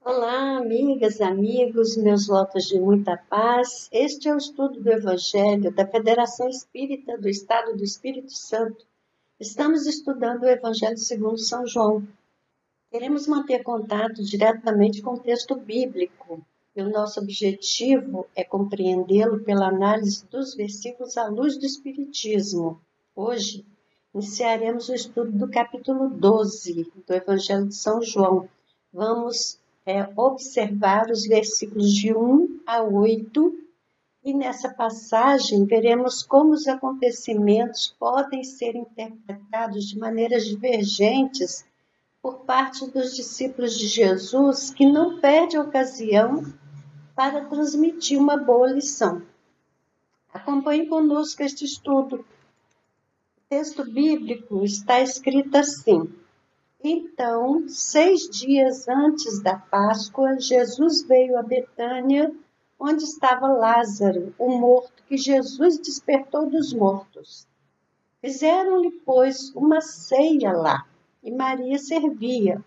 Olá, amigas, amigos, meus votos de muita paz. Este é o estudo do Evangelho da Federação Espírita do Estado do Espírito Santo. Estamos estudando o Evangelho segundo São João. Queremos manter contato diretamente com o texto bíblico, e o nosso objetivo é compreendê-lo pela análise dos versículos à luz do Espiritismo. Hoje, iniciaremos o estudo do capítulo 12 do Evangelho de São João. Vamos observar os versículos de 1 a 8, e nessa passagem veremos como os acontecimentos podem ser interpretados de maneiras divergentes por parte dos discípulos de Jesus, que não perde a ocasião para transmitir uma boa lição. Acompanhe conosco este estudo. O texto bíblico está escrito assim: Então, 6 dias antes da Páscoa, Jesus veio a Betânia, onde estava Lázaro, o morto que Jesus despertou dos mortos. Fizeram-lhe, pois, uma ceia lá, e Maria servia,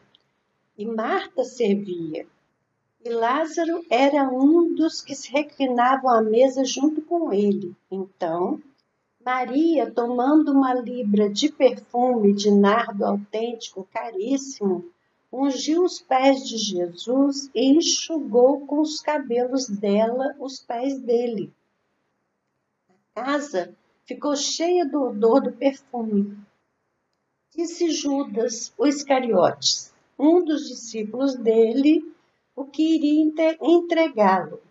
e Marta servia. E Lázaro era um dos que se reclinavam à mesa junto com ele. Então, Maria, tomando uma libra de perfume de nardo autêntico, caríssimo, ungiu os pés de Jesus e enxugou com os cabelos dela os pés dele. A casa ficou cheia do odor do perfume. Disse Judas, o Iscariotes, um dos discípulos dele, o que iria entregá-lo.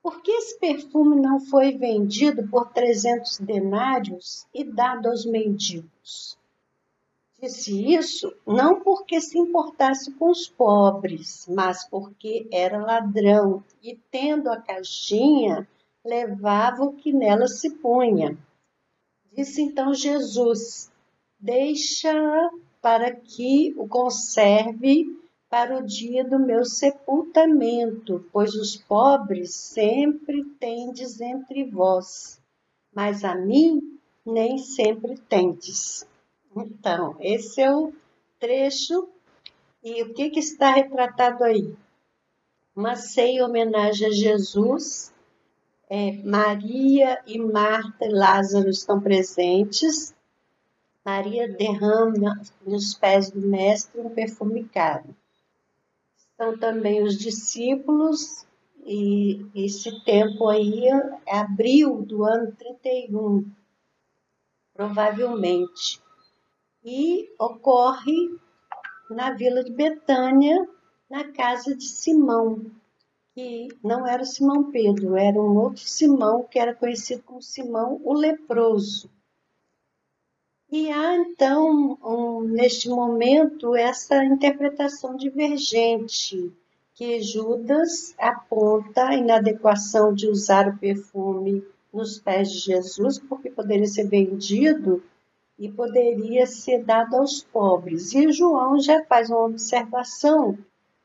Por que esse perfume não foi vendido por 300 denários e dado aos mendigos? Disse isso não porque se importasse com os pobres, mas porque era ladrão e, tendo a caixinha, levava o que nela se punha. Disse então Jesus: Deixa-a para que o conserve para o dia do meu sepultamento, pois os pobres sempre tendes entre vós, mas a mim nem sempre tendes. Então, esse é o trecho, e o que está retratado aí? Uma ceia em homenagem a Jesus. Maria e Marta e Lázaro estão presentes. Maria derrama nos pés do mestre um perfume caro. Estão também os discípulos, e esse tempo aí é abril do ano 31, provavelmente. E ocorre na vila de Betânia, na casa de Simão, que não era Simão Pedro, era um outro Simão, que era conhecido como Simão o leproso. E há, então, neste momento, essa interpretação divergente, que Judas aponta a inadequação de usar o perfume nos pés de Jesus, porque poderia ser vendido e poderia ser dado aos pobres. E João já faz uma observação,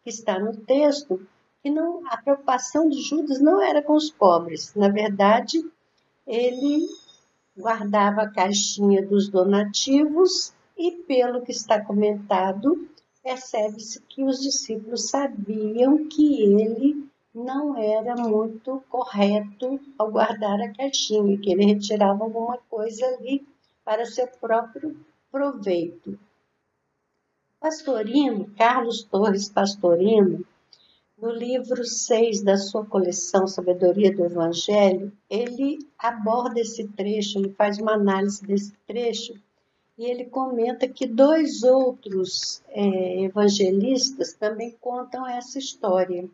que está no texto, que a preocupação de Judas não era com os pobres. Na verdade, ele guardava a caixinha dos donativos e, pelo que está comentado, percebe-se que os discípulos sabiam que ele não era muito correto ao guardar a caixinha, que ele retirava alguma coisa ali para seu próprio proveito. Pastorino, Carlos Torres Pastorino, no livro 6 da sua coleção Sabedoria do Evangelho, ele aborda esse trecho, ele faz uma análise desse trecho, e ele comenta que 2 outros evangelistas também contam essa história.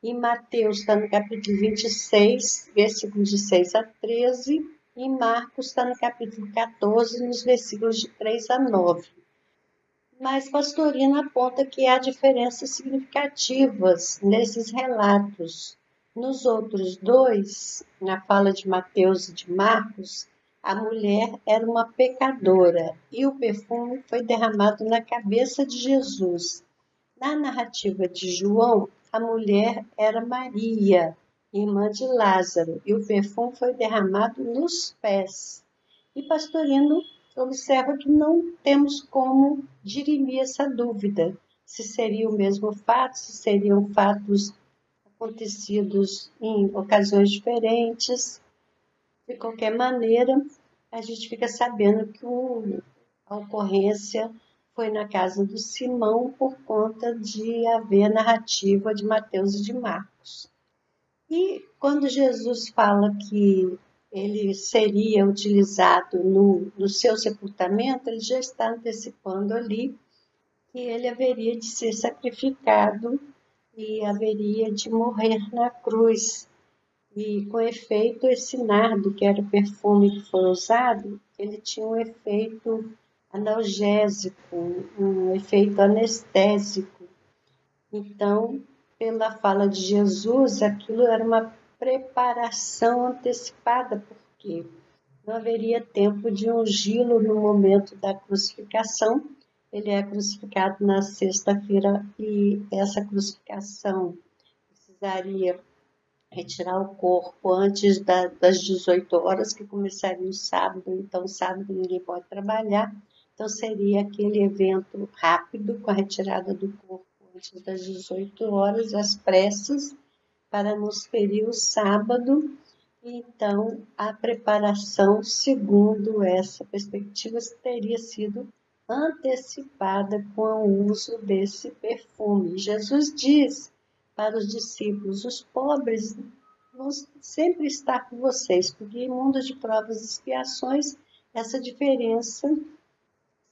Em Mateus está no capítulo 26, versículos de 6 a 13, e em Marcos está no capítulo 14, nos versículos de 3 a 9. Mas Pastorino aponta que há diferenças significativas nesses relatos. Nos outros 2, na fala de Mateus e de Marcos, a mulher era uma pecadora e o perfume foi derramado na cabeça de Jesus. Na narrativa de João, a mulher era Maria, irmã de Lázaro, e o perfume foi derramado nos pés. E Pastorino observa que não temos como dirimir essa dúvida, se seria o mesmo fato, se seriam fatos acontecidos em ocasiões diferentes. De qualquer maneira, a gente fica sabendo que a ocorrência foi na casa do Simão por conta de haver a narrativa de Mateus e de Marcos. E quando Jesus fala que ele seria utilizado no seu sepultamento, ele já está antecipando ali que ele haveria de ser sacrificado e haveria de morrer na cruz. E, com efeito, esse nardo, que era o perfume que foi usado, ele tinha um efeito analgésico, um efeito anestésico. Então, pela fala de Jesus, aquilo era uma preparação antecipada, porque não haveria tempo de ungí-lo no momento da crucificação. Ele é crucificado na sexta-feira e essa crucificação precisaria retirar o corpo antes das 18 horas, que começaria o sábado. Então, sábado ninguém pode trabalhar. Então, seria aquele evento rápido, com a retirada do corpo antes das 18 horas, às pressas, para nos ferir o sábado. Então, a preparação, segundo essa perspectiva, teria sido antecipada com o uso desse perfume. Jesus diz para os discípulos: os pobres vão sempre estar com vocês, porque em mundo de provas e expiações, essa diferença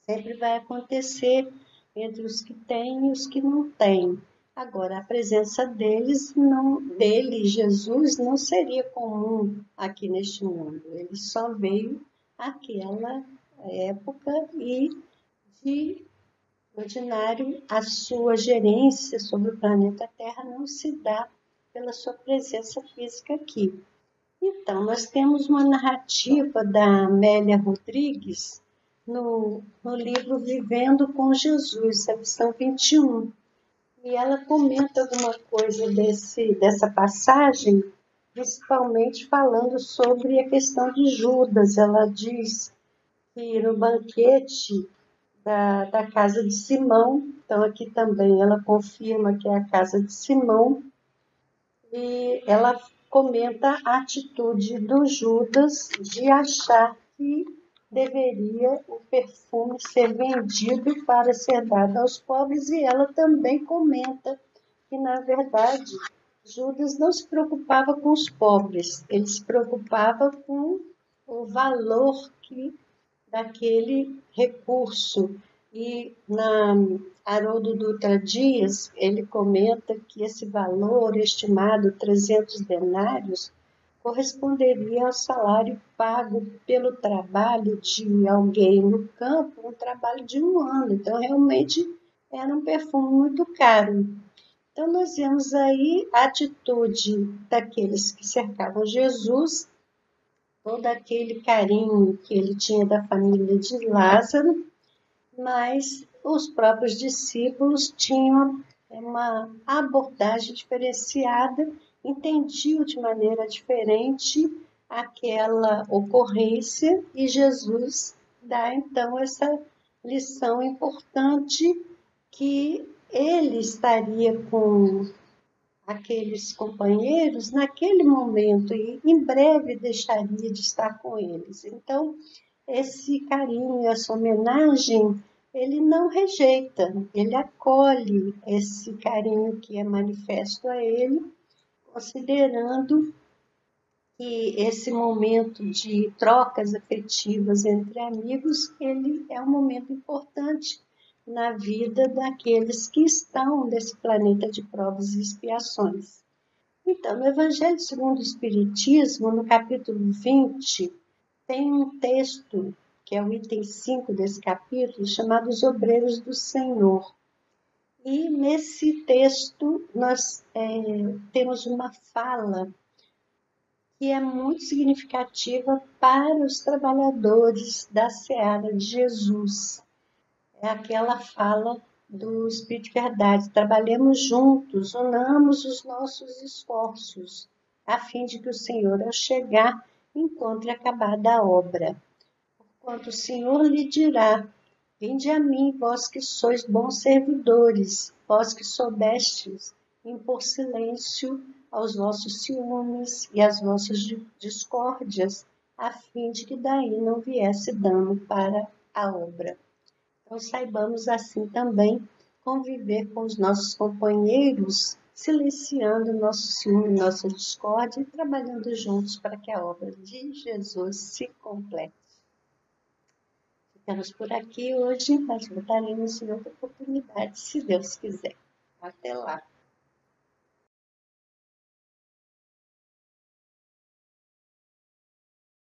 sempre vai acontecer entre os que têm e os que não têm. Agora, a presença dele, Jesus, não seria comum aqui neste mundo. Ele só veio àquela época e, de ordinário, a sua gerência sobre o planeta Terra não se dá pela sua presença física aqui. Então, nós temos uma narrativa da Amélia Rodrigues no livro Vivendo com Jesus, a lição 21. E ela comenta alguma coisa dessa passagem, principalmente falando sobre a questão de Judas. Ela diz que no banquete da casa de Simão, então aqui também ela confirma que é a casa de Simão, e ela comenta a atitude do Judas de achar que deveria o perfume ser vendido para ser dado aos pobres, e ela também comenta que, na verdade, Judas não se preocupava com os pobres, ele se preocupava com o valor daquele recurso. E na Haroldo Dutra Dias, ele comenta que esse valor, estimado 300 denários, corresponderia ao salário pago pelo trabalho de alguém no campo, um trabalho de um ano. Então, realmente, era um perfume muito caro. Então, nós vemos aí a atitude daqueles que cercavam Jesus, todo aquele carinho que ele tinha da família de Lázaro, mas os próprios discípulos tinham uma abordagem diferenciada, entendiam de maneira diferente aquela ocorrência, e Jesus dá então essa lição importante, que ele estaria com aqueles companheiros naquele momento e em breve deixaria de estar com eles. Então, esse carinho, essa homenagem, ele não rejeita, ele acolhe esse carinho que é manifesto a ele, considerando que esse momento de trocas afetivas entre amigos, ele é um momento importante na vida daqueles que estão nesse planeta de provas e expiações. Então, no Evangelho segundo o Espiritismo, no capítulo 20, tem um texto, que é o item 5 desse capítulo, chamado Os Obreiros do Senhor. E nesse texto nós temos uma fala que é muito significativa para os trabalhadores da seara de Jesus. É aquela fala do Espírito de Verdade: trabalhemos juntos, unamos os nossos esforços, a fim de que o Senhor, ao chegar, encontre acabada a obra. Porquanto o Senhor lhe dirá: Vinde a mim, vós que sois bons servidores, vós que soubestes impor silêncio aos vossos ciúmes e às vossas discórdias, a fim de que daí não viesse dano para a obra. Então, saibamos assim também conviver com os nossos companheiros, silenciando nosso ciúme, nossa discórdia e trabalhando juntos para que a obra de Jesus se complete. Ficamos por aqui hoje, mas voltaremos em outra oportunidade, se Deus quiser. Até lá!